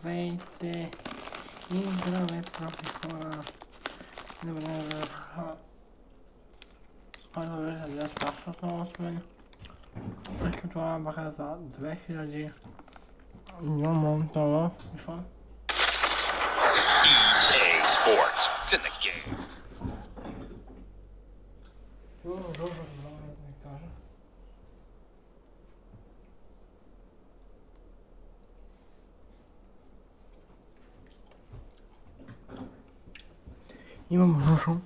Здравейте! И здравейте, скъпи хора! Добре, който вижда днес пасват много с мен. Всичко това бяха за 2000 момента в FIFA. EA Sports, it's in the game. Добре, да ви кажа. Имам Жушо.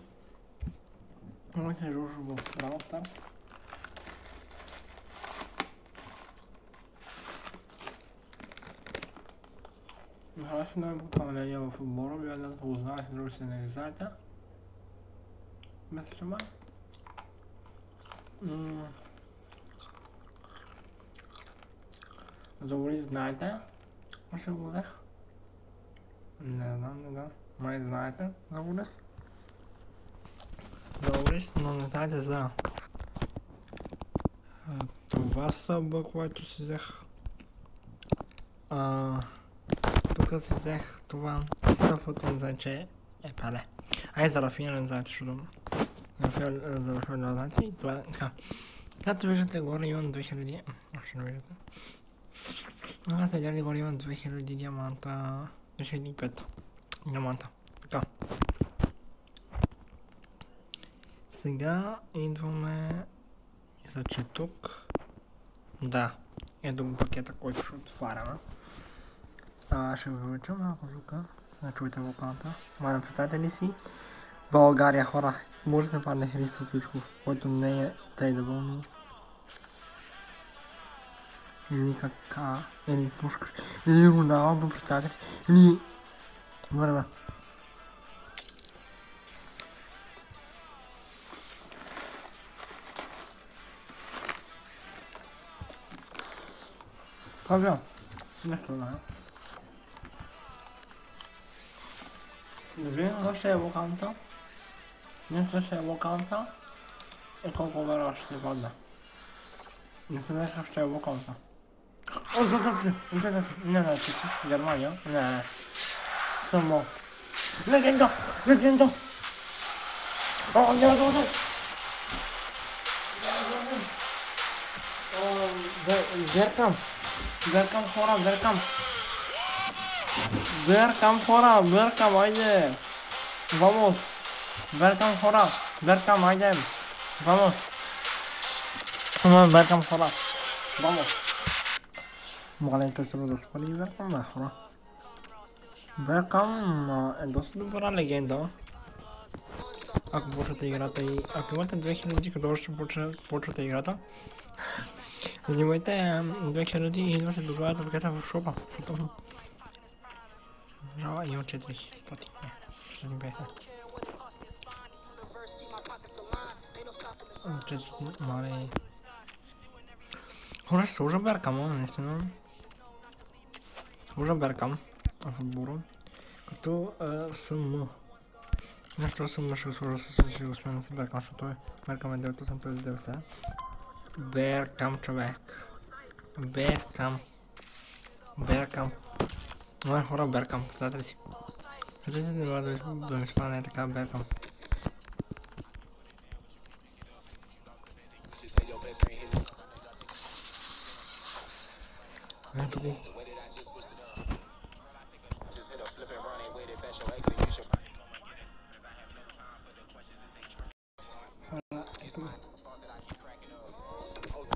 Моите Жушо в Brawl Stars. Харесва да ми потавление в отбора, вие да го знаете, други се не знаете. Мисля, че май. Добре, знаете. Още го взех. Не знам. Май знаете за Борис. За Борис, но не знаете за това съба, което си взех. Тук си взех това съфото, не знае, че е пале. Ай, за Рафина не знаете, защото за Рафина не знаете и това е така. Както виждате, горе имам 2000... Още не виждате. Аз видяли горе имам 2000 диаманта... 2005 диаманта. Така. Сега идваме... Мисля, че тук... Да. Ето го пакета, който ще отваряме. Ще ви увелича малко звука. Да чуете вулканата. Майна, представете ли си? България, хора. Може да падне Христо Стоичков, който не е трейдабъл, но... Или Кака, или Пушкар, или Роналдо, представете ли? Или... Време. Павел, нещо да е. Да видим защо е вулканата. Нещо ще е вулканата. И колко време ще се падне. Не се вижда ще е вулканата. Не, Германия, не. Само. Легенда! О, не. Беркам хора, айде! Vamos! Беркам хора, айде! Vamos! Беркам хора, vamos! Маленько се разпали Беркам, бе хора. Беркам е доста добра легенда. Ако почвате играта и... Ако имате 2000, като ще почвате играта, занимайте 2000 и идвате до главата пакета в шопа. Жала има 400. Не, 450. Мале. Хора, ще сложа Беркам, наистина. Сложа Беркам в отбора. Като съм... Нещо съм ще сложа ще го сменя с Беркам, защото Беркам е 990. Беркам, човек. Беркам. Но хора, Беркам, представете ли си? Ще си не да ми спане така Беркам. Ето го.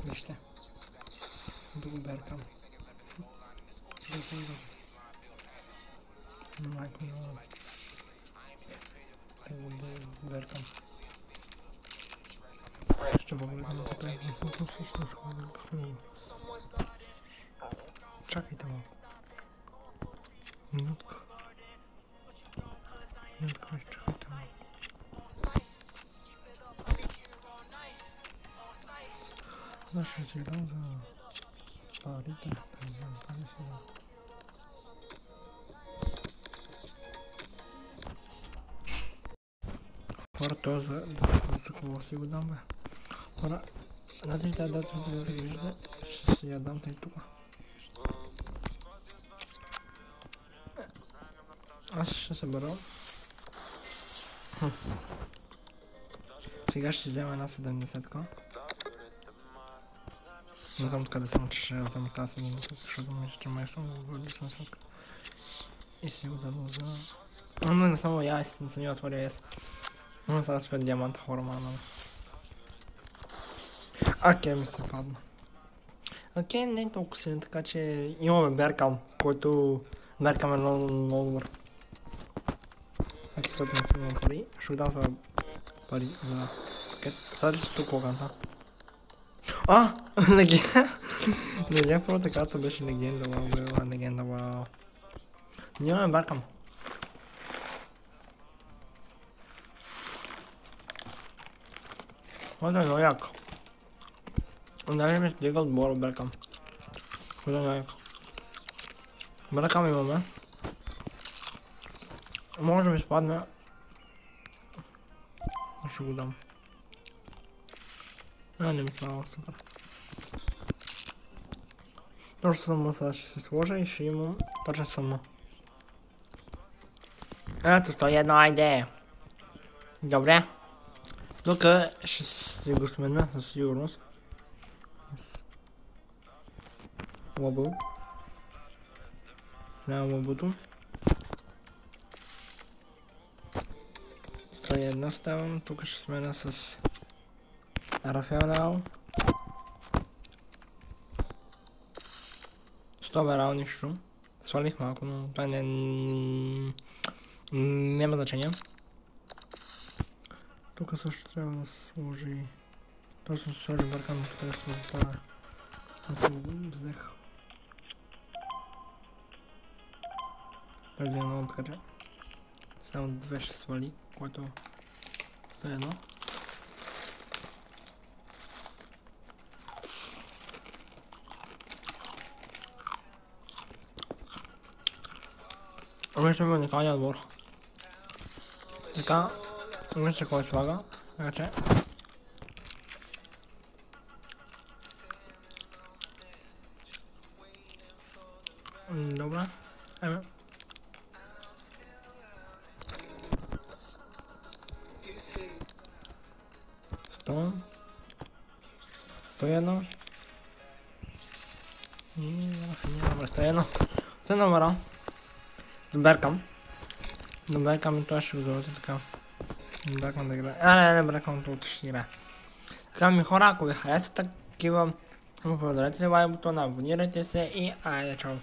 Вижте. Ето го Беркам. Майко мила. Беркам. Ще погледнем така и какво всъщност ходим. Чакайте малко. Минутка, чакайте малко. Аз ще си дам за парите. Да вземем пари сега. Хора, това за какво си го дам, бе? Хора, знаете ли тази дата за да виждате? Ще си я дам тъй тук. Аз ще събера. Сега ще си взема една 70-ка. Не знам откъде съм, че ще взема тази 70-ка, защото мисля, че май съм в 70-ка. И си го дадам за... Но не само я, не съм я отворя ес. Но сега спят диаманта хора, мана. Окей, ми се падна. Окей, не е толкова силен, така че имаме Беркам, който... Беркам е много добър. Ако като не си имам пари, ще дам за пари за пакет. Сега ще тук логанта. Легенда! Не бях първата карта беше легенда, вау, била легенда, вау. Нямаме Беркам. Това е много яко. Дали ми стига отбора Беркам. Това е много яко. Беркам имаме. Може да ми спадне. Ще го дам. Не ми става супер. Точно само сега ще се сложа и ще имам точно само. Ето 101, айде. Добре. Тук ще си го сменя със сигурност. Лобъл. Снимам лобото. 101 ставам, тук ще сменя с Рафаел Нао. 100 берал нищо. Свалих малко, но това няма значение. Тук също трябва да се сложи... Просто се сложи Беркам, къде се сложи това. Ако го взех. Преди едно откъде. Само две ще свали, което е едно. Вече има уникалния отбор. Така, вижте кой слага, вече. Добре, еме. 101. Добре, 101. Се номера. Беркам. Беркам и това ще го завърти така. Беркам да играе. Не, Беркам това ще играе. Така ми хора, ако ви харесват такива, му проверете лайк бутона, абонирайте се и айде чао.